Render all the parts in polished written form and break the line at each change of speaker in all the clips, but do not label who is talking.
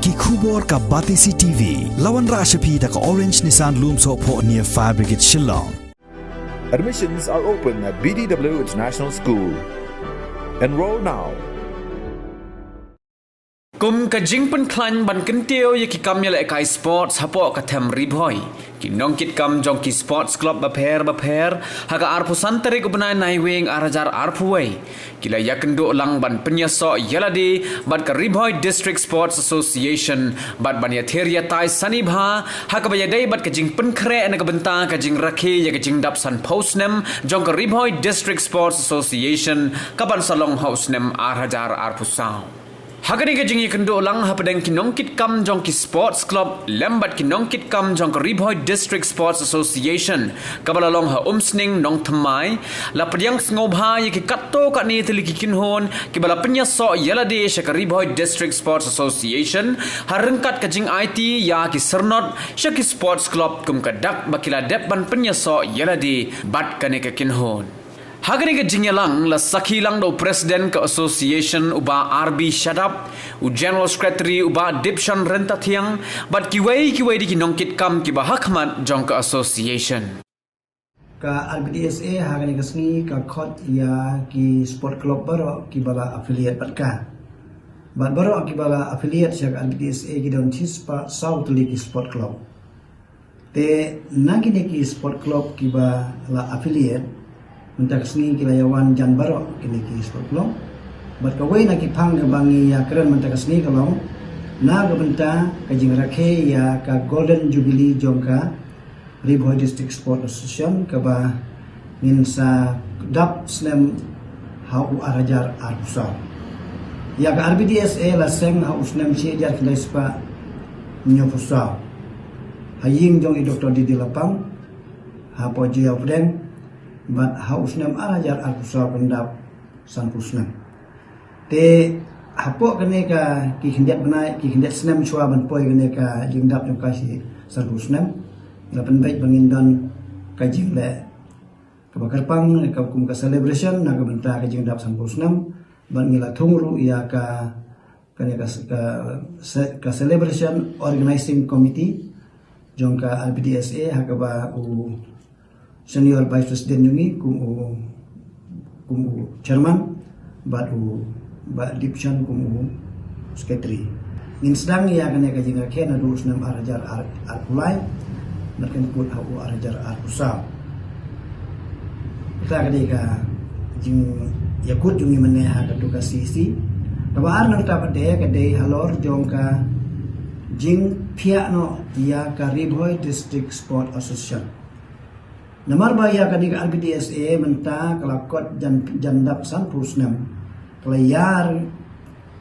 ki khubor ka Batisi TV lawan Rashapi da ka Orange Nissan Lumso po near Fire Brigade Shillong.
Admissions are open at BDW International School. Enroll now.
Kum ka jingpen klan ban kentio ye ki kam yele kai sports hapo ka them ribhoi ki nong kit kam jong ki sports club ba pher haga arpu santare ko banai nai wing arajar arpuwei kila yakendo lang ban penyaso yeladi bat ka ribhoi district sports association bat ban ya theria tai sanibha haga ba yadai bat ka jingpen khre na ka benta ka jing rakhe ye ka jing dap san postnem jong ka ribhoi district sports association ka ban salong housnem arajar arpusau Hagani ka jingi kendo lang hapadang kinongkit kam jong ki sports club lembat kinongkit kam jong ka Ribhoi District Sports Association kabala long ha umsning nong thamai la padyang ngobha ye ki katto ka ni tili ki kinhon ki bala penya so yelade sha ka Ribhoi District Sports Association harengkat ka jing IT ya ki sernot sha ki sports club kum ka dak bakila dep ban penya so yelade bat ka ne ka kinhon Hagani ka jingyalang la sakilang do president ka association uba RB Shadap u general secretary uba Dipshan Rentathiang bat kiwei di kinongkit kam ki bahakmat jong ka association
ka RBDSA hagani ka sni ka khot ya ki sport club baro ki bala affiliate bat ka bat baro ki bala affiliate sya RBDSA ki don chispa south league sport club te nagini ki sport club ki ba la affiliate untuk sini kilayawan jan baro kini ki sport club bat kawai na kipang ke bangi ya keren mentak sini kalau na gabenta ka jing rakhe ya ka golden jubilee jongka Ribhoi District Sport Association ka ba ngin sa dap snem hau arajar arusal ya ka RBDSA la seng hau snem si jar kidai spa nyofusa haying jong i Dr. Didi Lapang ha po jia ofden bat hausnam arajar arkusal pendap sanpusnam te hapo kene ka ki hindat benai ki hindat snam chua ban poi kene ka jingdap jong kasi sanpusnam la penbaik bangindon ka jingle ka bakar pang ka kum ka celebration na ka benta ka jingdap sanpusnam ban ngila thungru ya ka kene ka celebration organizing committee jong ka RBDSA hakaba u senior vice president jungi kumu chairman batu ba dipshan kumu secretary ngin sedang ya kena ka jinga kena dus nam arajar arkulai nakan put hau arajar arkusal kita ka jing yakut jungi mene ha ka duka sisi kabar nang ta pade ka dei halor jongka jing phia no ya ka Ribhoi District Sport Association Namar baya kadi ka RBDSA menta kelakot jandap san pusnam kelayar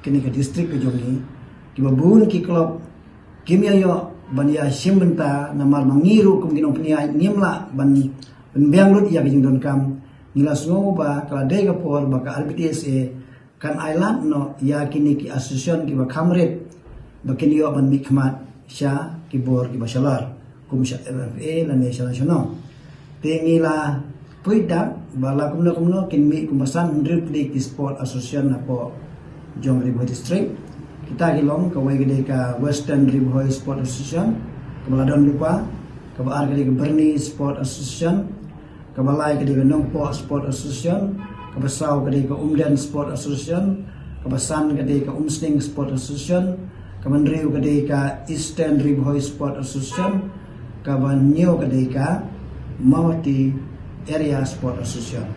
kini ke distrik ke jongi ki babun ki klub kimya yo ban ya simbenta namar mangiru kum ginong pnia nimla ban benbiang lut ya kijing don kam nilas ngoba kala dei ka por baka RBDSA kan island no ya kini ki association ki ba kamret bakin yo ban mikmat sya ki bor ki basalar kum sya FFA la national Tengila puida bala kumno kinmi kumasan Ribhoi Sport Association apo jong Ribhoi District kita gilong kawai gede ka Western Ribhoi Sport Association kabaladon lupa kabar gede ka Berni Sport Association kabalai gede ka Nongpo Sport Association kabasau gede ka Umden Sport Association kabasan gede ka Umsning Sport Association kamandriu gede ka Eastern Ribhoi Sport Association kabanyo gede ka Mawati Area Sport Association.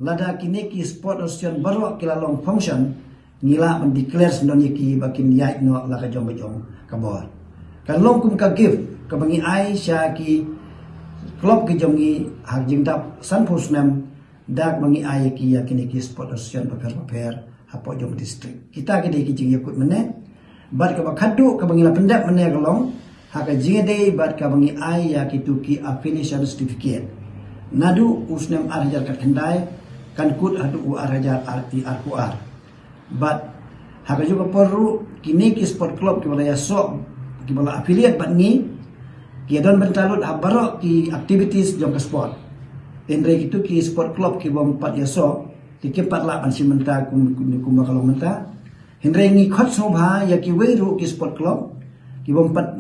Lada kini ki Sport Association baru kilalong function nila mendeklar sebenarnya ki bakin yait no laka jong kabor. Kan long kum ka give ka bangi ai sya ki klub ki jongi hak jingdap sanpusnam dak bangi ai ki ya kini ki Sport Association bakar hapo jong district. Kita kini ki jing yakut mene bad ka bakadu ka bangi la pendap mene kalong haka jingade bat ka bangi ai ya kituki affiliation certificate nadu usnam arajar kat kendai kan kut hadu arajar arti arkuar bat haka juga perlu kini ki sport club ki balaya so ki bala affiliate bat ni ki don bentalut habaro ki activities jong ka sport endre itu ki sport club ki bom pat ya so ki kepat la ban simenta kum bakalo menta Hindrengi khot sobha ya ki weiru ki sport club ki bompat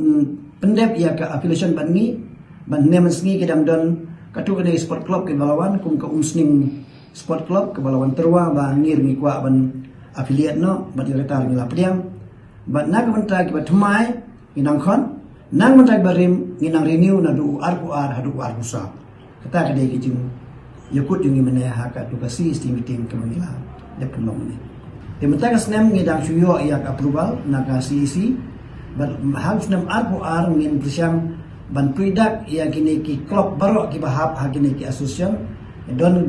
pendep ya ka affiliation bangi ban nemens ngi kedam don katu kene sport club ke Balawan kum ka umsning sport club ke Balawan terwa ba ngir ngi kwa ban affiliate no ba direktar ngi lapdiam ba nak mentra ki ba thumai inang khon nang mentra barim nginang renew na du arku ar hadu arku sa kata kede ki jing yakut jungi mene ha ka tukasi sti meeting ke mangila de pelong ni de mentra ka snem ngi dang suyo ya ka approval na ka CEC ba harus nam arku ar ngin bersyam ban pridak yang kini ki klub baru ki bahap ha kini ki association don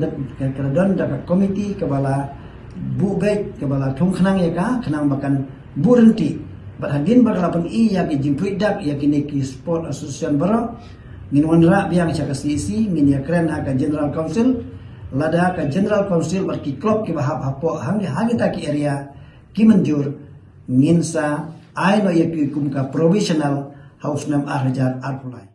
da komiti kebala bu baik kebala thung khnang ya ka khnang bakan burenti bat hadin bakal pun ya ki jimpridak ya kini ki sport association baru ngin wanra biang cha ka CEC ngin ya kren ha ka general council lada ka general council bar ki klub ki bahap hapo hangi ta ki area ki menjur ngin sa ai no ya ki kum ka provisional house nam arhajar arpulai